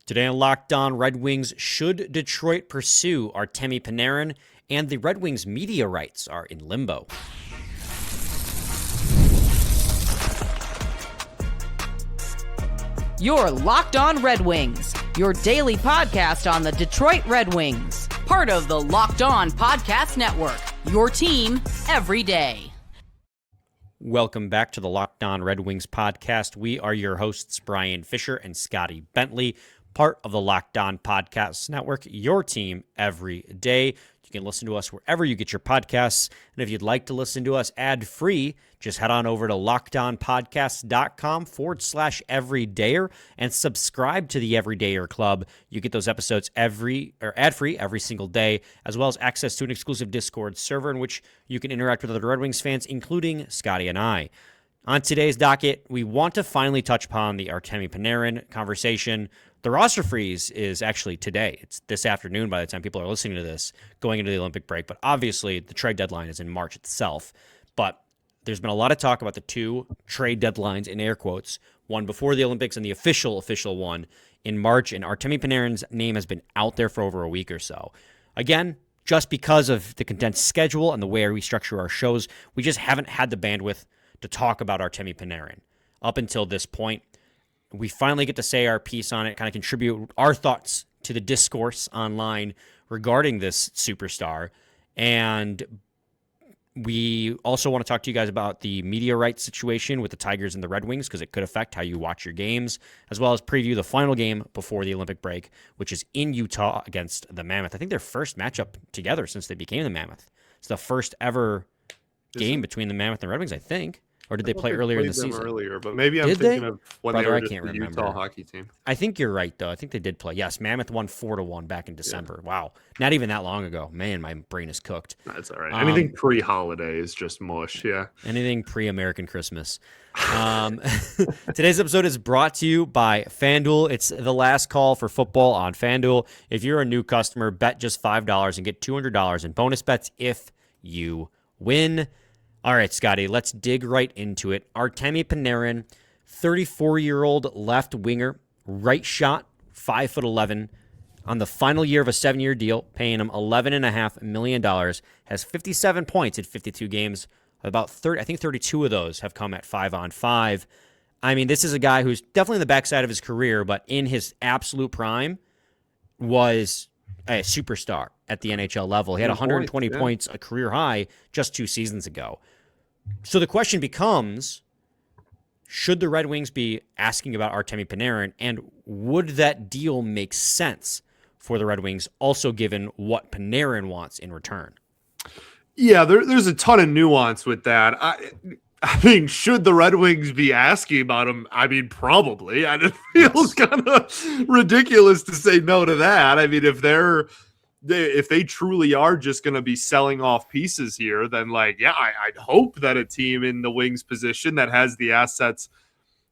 Today on Locked On Red Wings, should Detroit pursue Artemi Panarin? And the Red Wings media rights are in limbo. You're Locked On Red Wings, your daily podcast on the Detroit Red Wings. Part of the Locked On Podcast Network, your team every day. Welcome back to the Locked On Red Wings podcast. We are your hosts, Brian Fisher and Scotty Bentley, part of the Locked On Podcast Network, your team every day. You can listen to us wherever you get your podcasts. And if you'd like to listen to us ad-free, just head on over to lockedonpodcast.com/everydayer and subscribe to the Everydayer Club. You get those episodes ad-free every single day, as well as access to an exclusive Discord server in which you can interact with other Red Wings fans, including Scotty and I. On today's docket, we want to finally touch upon the Artemi Panarin conversation. The roster freeze is actually today. It's this afternoon by the time people are listening to this, going into the Olympic break. But obviously, the trade deadline is in March itself. But there's been a lot of talk about the two trade deadlines, in air quotes, one before the Olympics and the official one in March. And Artemi Panarin's name has been out there for over a week or so. Again, just because of the condensed schedule and the way we structure our shows, we just haven't had the bandwidth to talk about Artemi Panarin up until this point. We finally get to say our piece on it, kind of contribute our thoughts to the discourse online regarding this superstar. And we also want to talk to you guys about the media rights situation with the Tigers and the Red Wings, because it could affect how you watch your games, as well as preview the final game before the Olympic break, which is in Utah against the Mammoth. I think their first matchup together since they became the Mammoth. It's the first ever game between the Mammoth and the Red Wings, I think. Or did they play earlier in the season? Earlier, but maybe I'm thinking of when they were just the Utah hockey team. I think you're right, though. I think they did play. Yes, Mammoth won 4-1 back in December. Yeah. Wow. Not even that long ago. Man, my brain is cooked. That's all right. Anything pre-holiday is just mush, yeah. Anything pre-American Christmas. Today's episode is brought to you by FanDuel. It's the last call for football on FanDuel. If you're a new customer, bet just $5 and get $200 in bonus bets if you win. All right, Scotty, let's dig right into it. Artemi Panarin, 34-year-old left winger, right shot, 5'11", on the final year of a 7-year deal, paying him $11.5 million, has 57 points in 52 games. About 30, I think 32 of those have come at 5-on-5. I mean, this is a guy who's definitely in the backside of his career, but in his absolute prime was a superstar at the NHL level. He had 120 points, a career high, just 2 seasons ago. So the question becomes, should the Red Wings be asking about Artemi Panarin, and would that deal make sense for the Red Wings, also given what Panarin wants in return? Yeah, there's a ton of nuance with that. I mean, should the Red Wings be asking about him? I mean, probably. And it feels kind of ridiculous to say no to that. I mean, if they truly are just going to be selling off pieces here, then I'd hope that a team in the Wings position that has the assets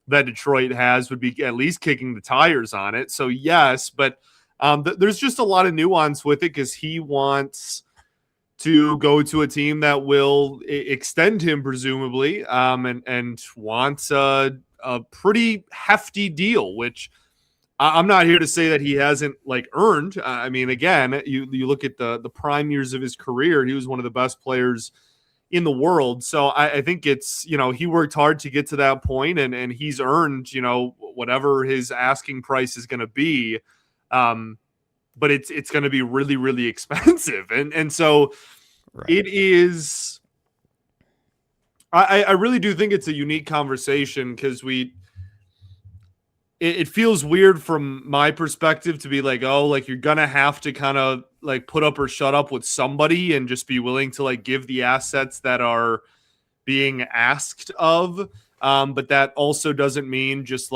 that Detroit has would be at least kicking the tires on it. So yes, but there's just a lot of nuance with it, because he wants to go to a team that will extend him, presumably, and wants a pretty hefty deal, which I'm not here to say that he hasn't earned. I mean, again, you look at the prime years of his career, he was one of the best players in the world. So I think it's, he worked hard to get to that point, and he's earned, whatever his asking price is going to be. But it's going to be really, really expensive. And so right. It is, I really do think it's a unique conversation, because it feels weird from my perspective to be you're going to have to kind of put up or shut up with somebody and just be willing to give the assets that are being asked of. But that also doesn't mean just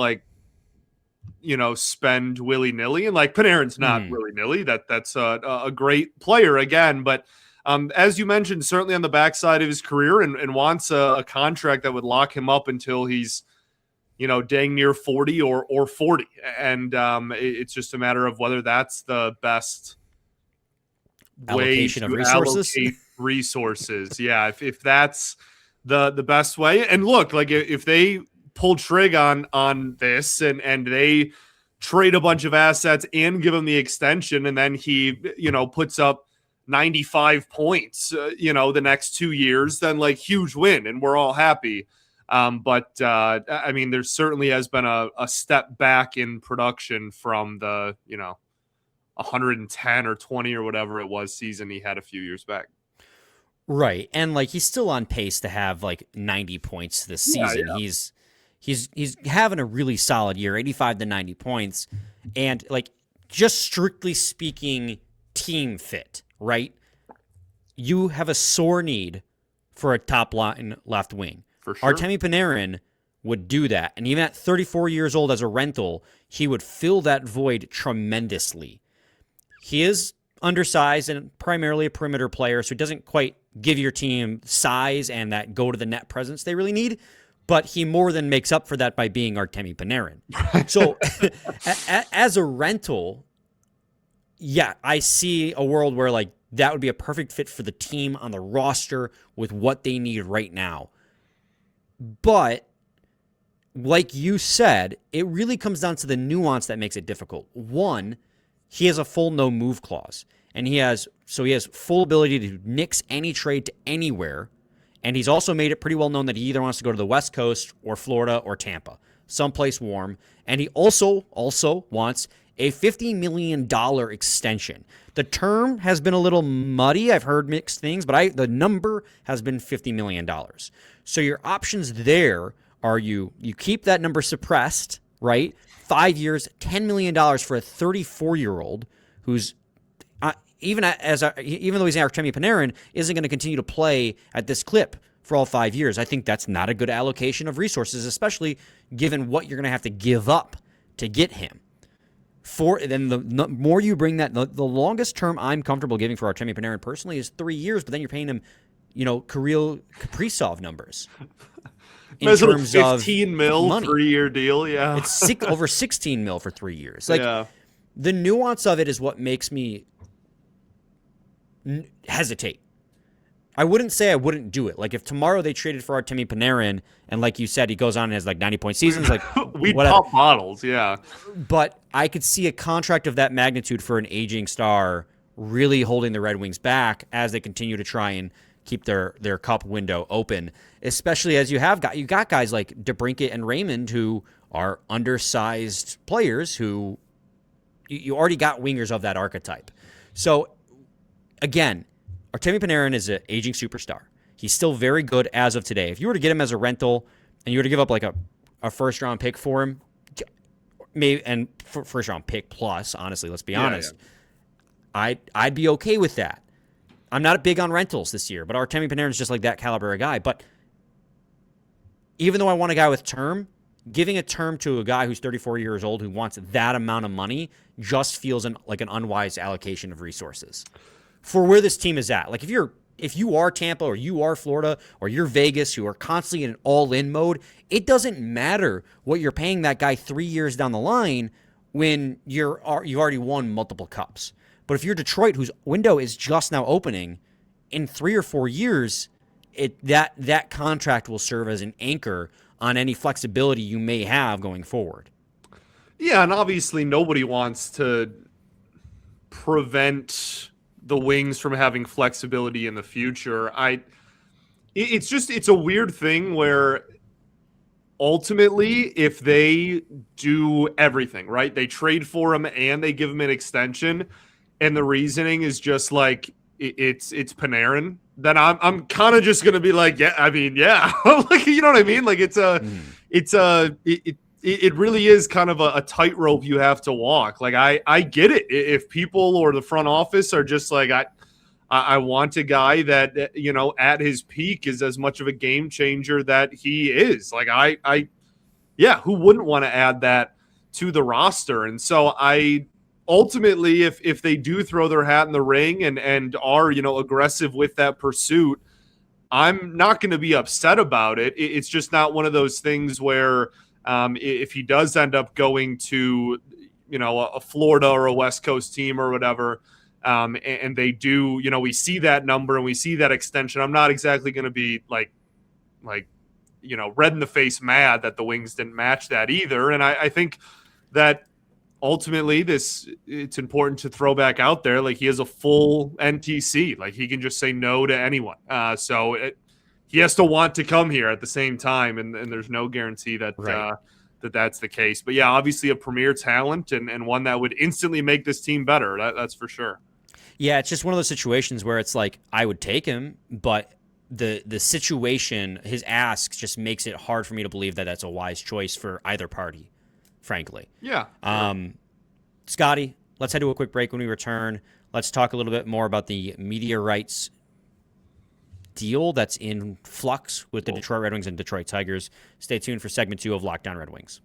spend willy-nilly. And Panarin's not willy-nilly. That's a great player again. But as you mentioned, certainly on the backside of his career, and wants a contract that would lock him up until he's dang near 40 or 40. And it's just a matter of whether that's the best allocation of resources. Allocate resources. Yeah. If that's the best way. And look, if they pull trig on this and they trade a bunch of assets and give him the extension, and then he, puts up 95 points, the next 2 years, then like huge win, and we're all happy. But there certainly has been a step back in production from the, 110 or 20 or whatever it was season he had a few years back. Right. And like he's still on pace to have like 90 points this season. Yeah. He's having a really solid year, 85 to 90 points. And like just strictly speaking team fit, right? You have a sore need for a top line left wing. For sure. Artemi Panarin would do that. And even at 34 years old as a rental, he would fill that void tremendously. He is undersized and primarily a perimeter player, so he doesn't quite give your team size and that go-to-the-net presence they really need, but he more than makes up for that by being Artemi Panarin. So as a rental, yeah, I see a world where like that would be a perfect fit for the team on the roster with what they need right now. But like you said, it really comes down to the nuance that makes it difficult. One, he has a full no move clause, and he has full ability to nix any trade to anywhere. And he's also made it pretty well known that he either wants to go to the West Coast or Florida or Tampa, someplace warm. And he also wants a $50 million extension. The term has been a little muddy. I've heard mixed things, but the number has been $50 million. So your options there are you keep that number suppressed, right? 5 years, $10 million for a 34-year-old who's even though he's Artemi Panarin, isn't going to continue to play at this clip for all 5 years. I think that's not a good allocation of resources, especially given what you're going to have to give up to get him. Then the more you bring that, the longest term I'm comfortable giving for Artemi Panarin personally is 3 years, but then you're paying him, Kirill Kaprizov numbers. In terms of 15 mil money. 3-year deal, yeah. It's over 16 mil for 3 years. The nuance of it is what makes me hesitate. I wouldn't say I wouldn't do it. Like if tomorrow they traded for Artemi Panarin and like you said, he goes on and has like 90-point seasons, like we'd pop bottles, yeah. But I could see a contract of that magnitude for an aging star really holding the Red Wings back as they continue to try and keep their cup window open, especially as you got guys like DeBrincat and Raymond who are undersized players who you already got wingers of that archetype. So again, Artemi Panarin is an aging superstar. He's still very good as of today. If you were to get him as a rental and you were to give up like a first-round pick for him, maybe and first-round pick plus, honestly, let's be honest, I'd be okay with that. I'm not big on rentals this year, but Artemi Panarin is just like that caliber of guy. But even though I want a guy with term, giving a term to a guy who's 34 years old who wants that amount of money just feels like an unwise allocation of resources for where this team is at. Like if you are Tampa or you are Florida or you're Vegas who are constantly in an all-in mode, it doesn't matter what you're paying that guy 3 years down the line when you already won multiple cups. But if you're Detroit, whose window is just now opening, in 3 or 4 years, that contract will serve as an anchor on any flexibility you may have going forward. Yeah, and obviously nobody wants to prevent the Wings from having flexibility in the future. It's a weird thing where ultimately, if they do everything, right, they trade for him and they give him an extension, and the reasoning is just like it's Panarin, then I'm kind of just gonna be like, yeah, I mean, yeah, like you know what I mean? Like it really is kind of a tightrope you have to walk. Like I get it if people or the front office are just like I want a guy that at his peak is as much of a game changer that he is. Like yeah, who wouldn't want to add that to the roster? And so ultimately, if they do throw their hat in the ring and are, aggressive with that pursuit, I'm not going to be upset about it. It's just not one of those things where if he does end up going to, a Florida or a West Coast team or whatever, and they do, we see that number and we see that extension, I'm not exactly going to be like, red in the face mad that the Wings didn't match that either. And I think that ultimately, it's important to throw back out there. Like, he has a full NTC. Like, he can just say no to anyone. He has to want to come here at the same time, and there's no guarantee that Right. that's the case. But yeah, obviously a premier talent and one that would instantly make this team better. That's for sure. Yeah, it's just one of those situations where it's like I would take him, but the situation, his asks, just makes it hard for me to believe that that's a wise choice for either party, frankly. Yeah. Sure. Scotty, let's head to a quick break. When we return, let's talk a little bit more about the media rights deal that's in flux with the Detroit Red Wings and Detroit Tigers. Stay tuned for segment 2 of Locked On Red Wings.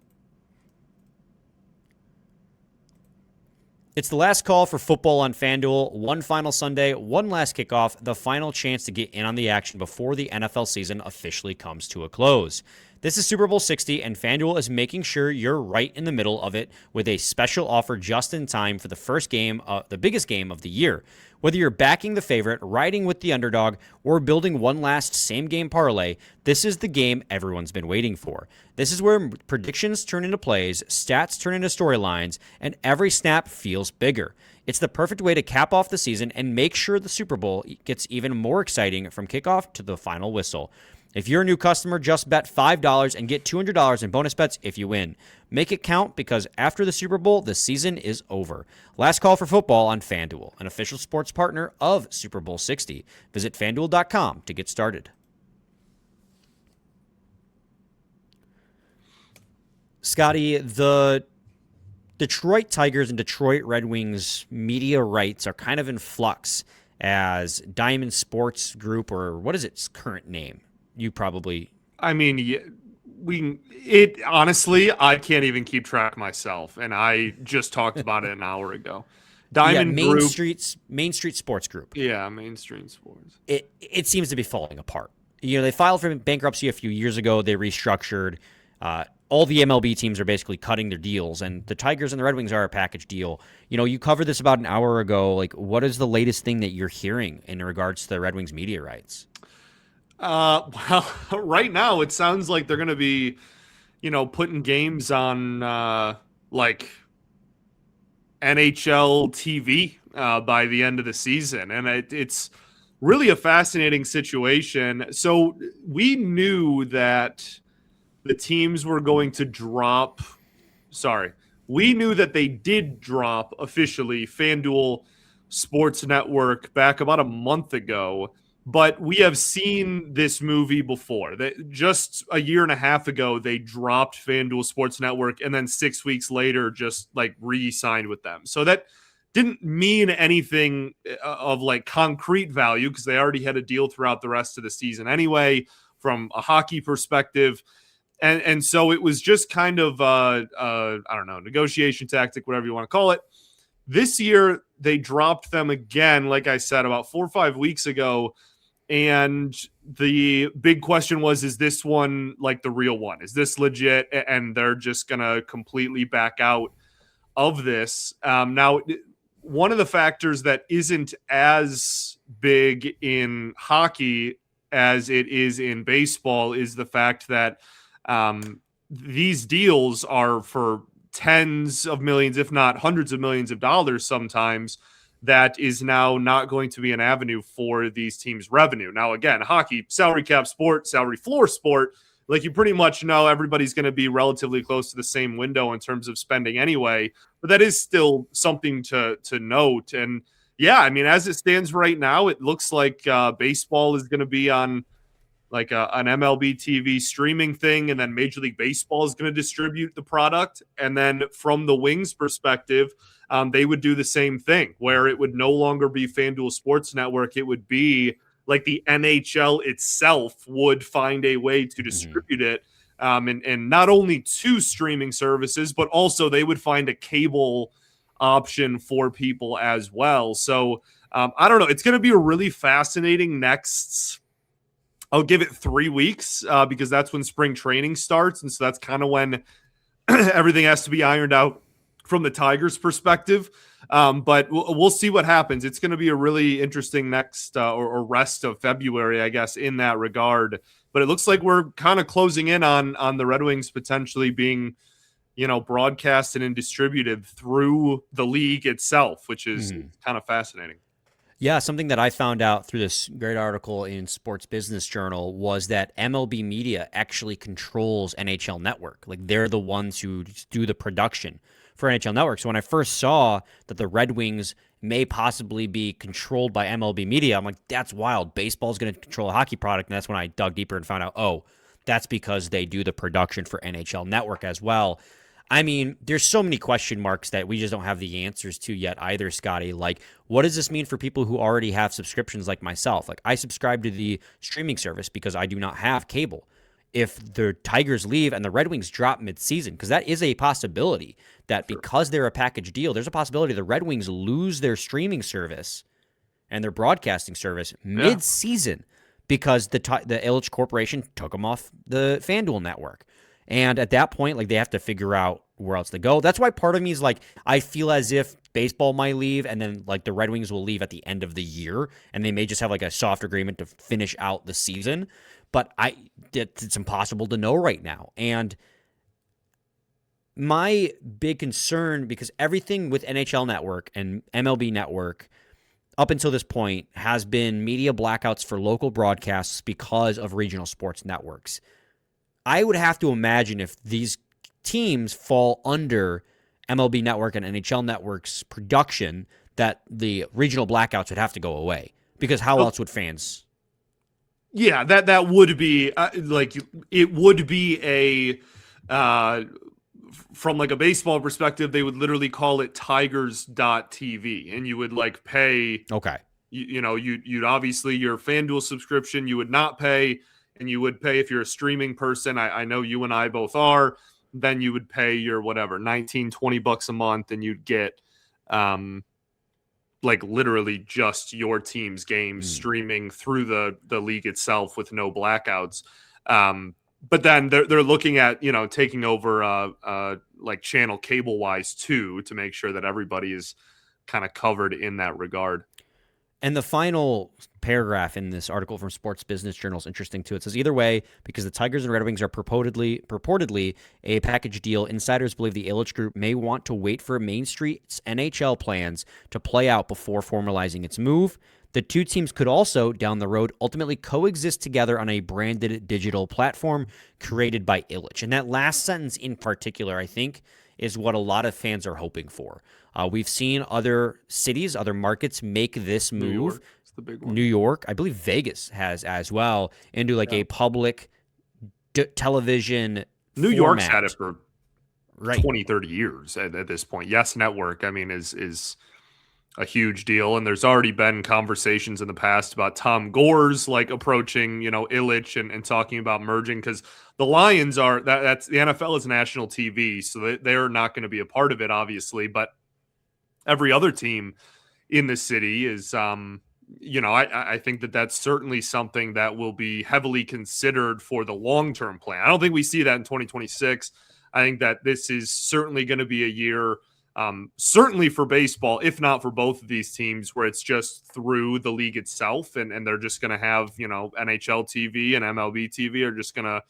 It's the last call for football on FanDuel. One final Sunday, one last kickoff, the final chance to get in on the action before the NFL season officially comes to a close. This is Super Bowl 60, and FanDuel is making sure you're right in the middle of it with a special offer just in time for the first game, the biggest game of the year. Whether you're backing the favorite, riding with the underdog, or building one last same-game parlay, this is the game everyone's been waiting for. This is where predictions turn into plays, stats turn into storylines, and every snap feels bigger. It's the perfect way to cap off the season and make sure the Super Bowl gets even more exciting from kickoff to the final whistle. If you're a new customer, just bet $5 and get $200 in bonus bets if you win. Make it count, because after the Super Bowl, the season is over. Last call for football on FanDuel, an official sports partner of Super Bowl 60. Visit FanDuel.com to get started. Scotty, the Detroit Tigers and Detroit Red Wings media rights are kind of in flux as Diamond Sports Group, or what is its current name? You probably... I mean, honestly, I can't even keep track myself, and I just talked about it an hour ago. Diamond Main Group. Main Street Sports Group. Yeah, Mainstream Sports. It seems to be falling apart. You know, they filed for bankruptcy a few years ago. They restructured. All the MLB teams are basically cutting their deals, and the Tigers and the Red Wings are a package deal. You know, you covered this about an hour ago. Like, what is the latest thing that you're hearing in regards to the Red Wings media rights? Well, right now it sounds like they're going to be, putting games on like NHL TV by the end of the season, and it's really a fascinating situation. So we knew that the teams were going to drop. Sorry, we knew that they did drop officially FanDuel Sports Network back about a month ago. But we have seen this movie before. Just a year and a half ago, they dropped FanDuel Sports Network, and then 6 weeks later, just like re-signed with them. So that didn't mean anything of like concrete value, because they already had a deal throughout the rest of the season anyway, from a hockey perspective. And so it was just kind of, I don't know, negotiation tactic, whatever you want to call it. This year, they dropped them again, like I said, about 4 or 5 weeks ago. And the big question was, is this one like the real one? Is this legit? And they're just going to completely back out of this. Now, one of the factors that isn't as big in hockey as it is in baseball is the fact that these deals are for tens of millions, if not hundreds of millions of dollars sometimes. That is now not going to be an avenue for these teams' revenue. Now, again, hockey, salary cap sport, salary floor sport, like you pretty much know everybody's going to be relatively close to the same window in terms of spending anyway, but that is still something to note. And yeah, I mean, as it stands right now, it looks like baseball is going to be on like an MLB TV streaming thing, and then Major League Baseball is going to distribute the product. And then from the Wings perspective, they would do the same thing, where it would no longer be FanDuel Sports Network. It would be like the NHL itself would find a way to distribute it. And not only to streaming services, but also they would find a cable option for people as well. So I don't know. It's going to be a really fascinating next, I'll give it 3 weeks because that's when spring training starts. And so that's kind of when everything has to be ironed out from the Tigers' perspective. But we'll see what happens. It's going to be a really interesting next or rest of February, I guess, in that regard. But it looks like we're kind of closing in on the Red Wings potentially being broadcasted and distributed through the league itself, which is kind of fascinating. Yeah, something that I found out through this great article in Sports Business Journal was that MLB Media actually controls NHL Network. Like, they're the ones who do the production for NHL Network. So when I first saw that the Red Wings may possibly be controlled by MLB Media, I'm like, that's wild. Baseball's going to control a hockey product. And that's when I dug deeper and found out, oh, that's because they do the production for NHL Network as well. I mean, there's so many question marks that we just don't have the answers to yet either, Scotty. Like, what does this mean for people who already have subscriptions like myself? Like, I subscribe to the streaming service because I do not have cable. If the Tigers leave and the Red Wings drop midseason, because that is a possibility that because they're a package deal, there's a possibility the Red Wings lose their streaming service and their broadcasting service mid-season because the Ilitch Corporation took them off the FanDuel network. And at that point, like, they have to figure out where else to go. That's why part of me is like, I feel as if baseball might leave and then like the Red Wings will leave at the end of the year and they may just have like a soft agreement to finish out the season. But it's impossible to know right now. And my big concern, because everything with NHL Network and MLB Network up until this point has been media blackouts for local broadcasts because of regional sports networks. I would have to imagine if these teams fall under MLB Network and NHL Network's production that the regional blackouts would have to go away, because how else would fans? Yeah, that would be it would be a from like a baseball perspective, they would literally call it Tigers.tv, and you would like pay. Okay. You'd obviously your FanDuel subscription you would not pay. And you would pay if you're a streaming person. I know you and I both are. Then you would pay your whatever, $19-20 a month, and you'd get like literally just your team's games streaming through the league itself with no blackouts. But then they're looking at taking over like channel cable wise too, to make sure that everybody is kind of covered in that regard. And the final paragraph in this article from Sports Business Journal is interesting too. It says, either way, because the Tigers and Red Wings are purportedly a package deal, insiders believe the Ilitch Group may want to wait for Main Street's NHL plans to play out before formalizing its move. The two teams could also, down the road, ultimately coexist together on a branded digital platform created by Ilitch. And that last sentence in particular, I think, is what a lot of fans are hoping for. We've seen other cities, other markets make this move. New York, it's the big one. New York, I believe Vegas has as well, into like a public television New format. York's had it for 20, 30 years at this point. Yes Network, I mean, is a huge deal. And there's already been conversations in the past about Tom Gore's like approaching, Ilitch and talking about merging, because the Lions are that's the NFL is national TV, so they're not going to be a part of it, obviously. But every other team in the city is, I think that's certainly something that will be heavily considered for the long-term plan. I don't think we see that in 2026. I think that this is certainly going to be a year, certainly for baseball, if not for both of these teams, where it's just through the league itself, and they're just going to have, NHL TV and MLB TV are just going to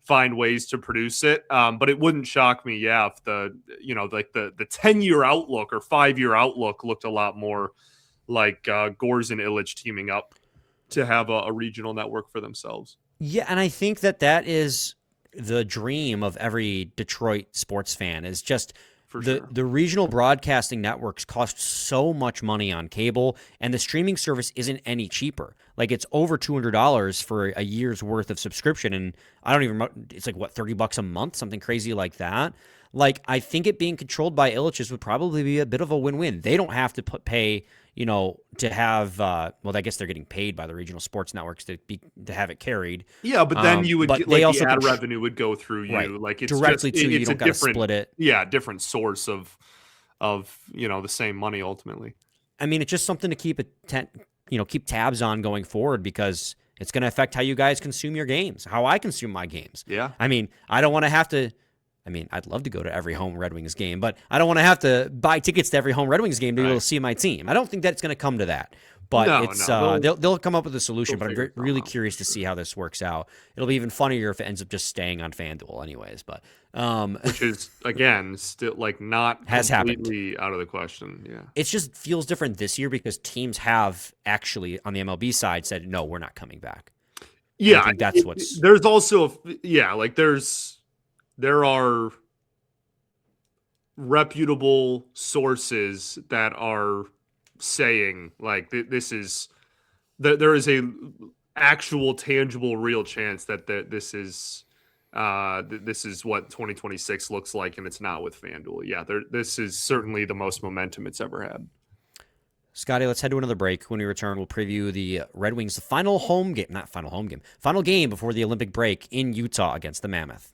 find ways to produce it. But it wouldn't shock me, if the 10-year outlook or 5-year outlook looked a lot more like Gore's and Ilitch teaming up to have a regional network for themselves. Yeah, and I think that is the dream of every Detroit sports fan, is just the regional broadcasting networks cost so much money on cable, and the streaming service isn't any cheaper. Like, it's over $200 for a year's worth of subscription, and it's like, what, $30 a month, something crazy like that. Like, I think it being controlled by Ilitch's would probably be a bit of a win-win. They don't have to pay, to have, I guess they're getting paid by the regional sports networks to have it carried. Yeah, but then you would get, like, the ad revenue would go through you. Right. Like, it's directly just, to you. You it's don't got to split it. Yeah, different source of the same money ultimately. I mean, it's just something to keep keep tabs on going forward, because it's going to affect how you guys consume your games, how I consume my games. Yeah. I mean, I don't want to have to. I mean, I'd love to go to every home Red Wings game, but I don't want to have to buy tickets to every home Red Wings game to be able to see my team. I don't think that it's going to come to that, but they'll come up with a solution. But I'm really curious to see how this works out. It'll be even funnier if it ends up just staying on FanDuel anyways. But Which is, again, still like not Has completely out of the question. Yeah. It just feels different this year because teams have actually, on the MLB side, said, no, we're not coming back. Yeah. I think that's what's... There's also, like there are reputable sources that are saying like this is, there is a actual tangible real chance that this is what 2026 looks like, and it's not with FanDuel. Yeah, this is certainly the most momentum it's ever had. Scotty, let's head to another break. When we return, we'll preview the Red Wings' final game before the Olympic break in Utah against the Mammoth.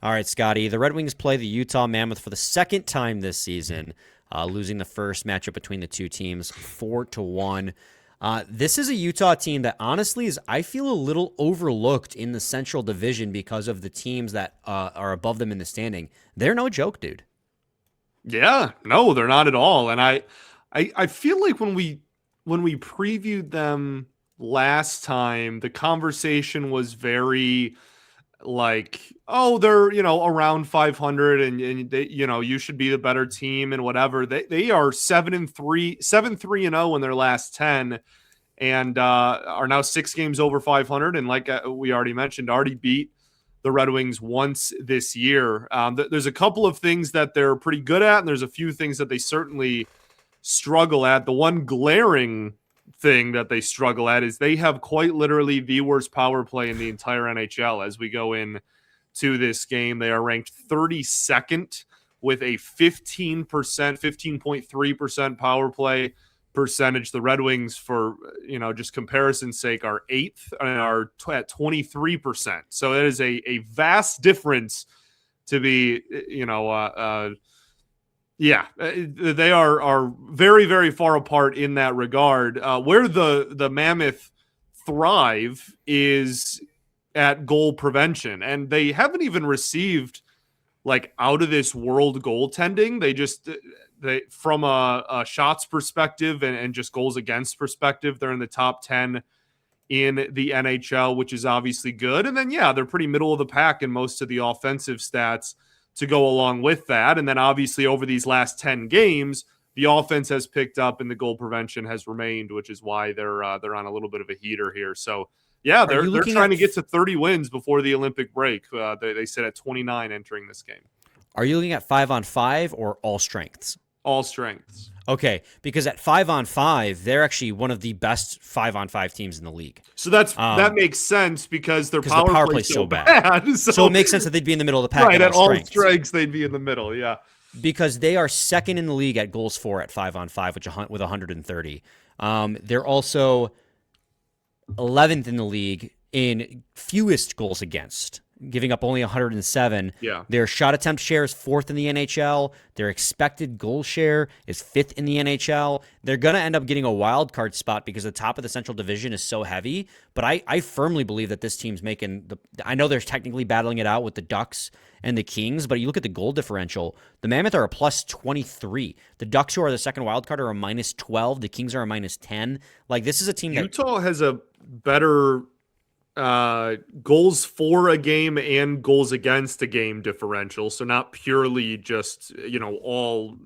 All right, Scotty, the Red Wings play the Utah Mammoth for the second time this season, losing the first matchup between the two teams 4-1. This is a Utah team that honestly is, I feel, a little overlooked in the Central Division because of the teams that are above them in the standing. They're no joke, dude. Yeah, no, they're not at all. And I feel like when we previewed them last time, the conversation was very like, oh, they're, around 500 and they, you should be the better team and whatever. They are 7-3-0 in their last 10 and are now 6 games over 500. And like we already mentioned, already beat the Red Wings once this year. There's a couple of things that they're pretty good at, and there's a few things that they certainly struggle at. The one glaring thing that they struggle at is they have quite literally the worst power play in the entire NHL. As we go in to this game, they are ranked 32nd with a 15.3% power play percentage. The Red Wings, for just comparison's sake, are 8th and are at 23%. So it is a vast difference to be, they are very, very far apart in that regard. Where the Mammoth thrive is at goal prevention, and they haven't even received like out of this world goaltending. They from a shots perspective and just goals against perspective, they're in the top 10 in the NHL, which is obviously good. And then, they're pretty middle of the pack in most of the offensive stats to go along with that. And then obviously over these last 10 games, the offense has picked up and the goal prevention has remained, which is why they're on a little bit of a heater here. So they're trying to get to 30 wins before the Olympic break. They sit at 29 entering this game. Are you looking at 5-on-5 or all strengths? All strengths. Okay, because at 5-on-5, they're actually one of the best 5-on-5 teams in the league. So that makes sense because their power play is so bad. So it makes sense that they'd be in the middle of the pack. Right, at all strengths, they'd be in the middle, yeah. Because they are second in the league at goals for at 5-on-5, with 130. They're also 11th in the league in fewest goals against, giving up only 107. Yeah. Their shot attempt share is 4th in the NHL. Their expected goal share is 5th in the NHL. They're going to end up getting a wild card spot because the top of the Central Division is so heavy. But I firmly believe that this team's making I know they're technically battling it out with the Ducks and the Kings, but you look at the goal differential, the Mammoth are a plus 23. The Ducks, who are the second wild card, are a minus 12. The Kings are a minus 10. Like, this is a team that Utah has a better goals for a game and goals against a game differential, so not purely just all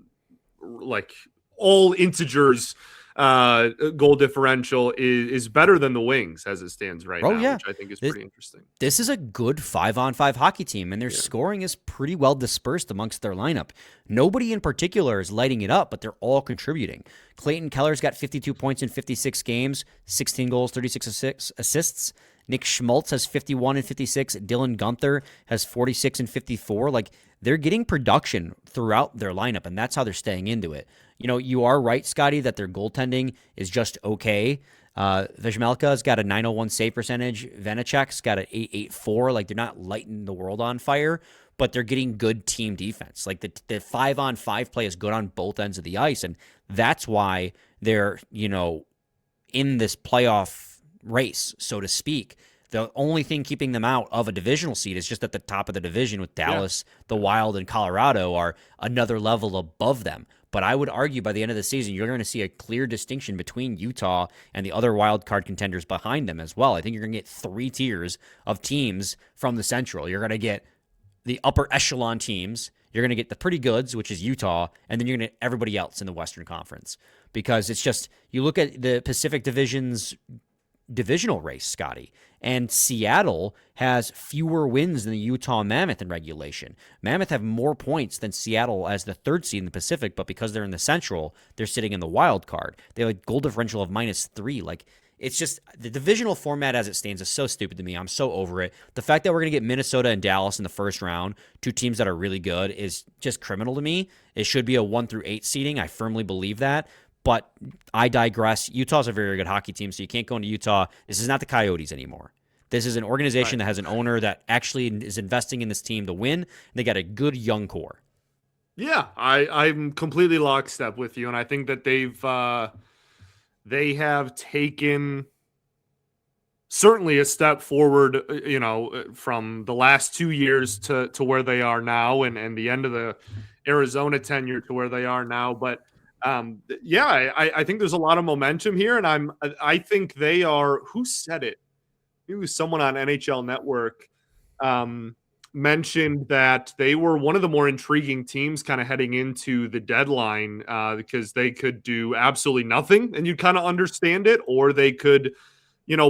integers. Goal differential is better than the Wings as it stands right now, which I think is pretty interesting. This is a good 5-on-5 hockey team, and their scoring is pretty well dispersed amongst their lineup. Nobody in particular is lighting it up, but they're all contributing. Clayton Keller's got 52 points in 56 games, 16 goals, 36 assists. Nick Schmaltz has 51 and 56. Dylan Gunther has 46 and 54. Like, they're getting production throughout their lineup, and that's how they're staying into it. You are right, Scotty, that their goaltending is just okay. Vejmelka's got a 901 save percentage. Vanacek's got an 884. Like, they're not lighting the world on fire, but they're getting good team defense. Like, the 5-on-5 play is good on both ends of the ice, and that's why they're, in this playoff race, so to speak. The only thing keeping them out of a divisional seed is just at the top of the division with Dallas, the Wild, and Colorado are another level above them. But I would argue by the end of the season, you're going to see a clear distinction between Utah and the other wild card contenders behind them as well. I think you're going to get 3 tiers of teams from the Central. You're going to get the upper echelon teams. You're going to get the pretty goods, which is Utah, and then you're going to get everybody else in the Western Conference. Because it's just, you look at the Pacific Division's divisional race, Scotty, and Seattle has fewer wins than the Utah Mammoth in regulation. Mammoth have more points than Seattle as the 3rd seed in the Pacific, but because they're in the Central, they're sitting in the wild card. They have a goal differential of -3. Like, it's just, the divisional format as it stands is so stupid to me. I'm so over it. The fact that we're going to get Minnesota and Dallas in the first round, 2 teams that are really good, is just criminal to me. It should be a 1 through 8 seeding. I firmly believe that. But I digress. Utah's a very good hockey team, so you can't go into Utah. This is not the Coyotes anymore. This is an organization that has an owner that actually is investing in this team to win. They got a good young core. Yeah, I'm completely lockstep with you, and I think that they have taken certainly a step forward, from the last 2 years to where they are now, and the end of the Arizona tenure to where they are now. But I think there's a lot of momentum here, and I think they are. Who said it? It was someone on NHL Network mentioned that they were one of the more intriguing teams kind of heading into the deadline because they could do absolutely nothing and you'd kind of understand it, or they could,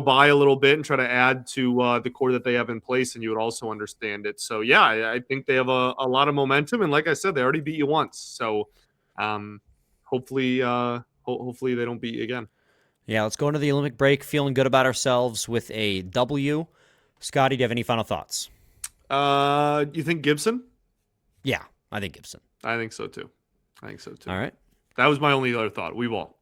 buy a little bit and try to add to the core that they have in place and you would also understand it. So, yeah, I think they have a lot of momentum. And like I said, they already beat you once. So hopefully they don't beat you again. Yeah, let's go into the Olympic break feeling good about ourselves with a W. Scotty, do you have any final thoughts? You think Gibson? Yeah, I think Gibson. I think so too. All right. That was my only other thought. We ball.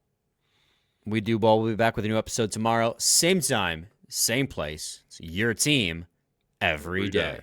We do ball. We'll be back with a new episode tomorrow. Same time, same place. It's your team every day.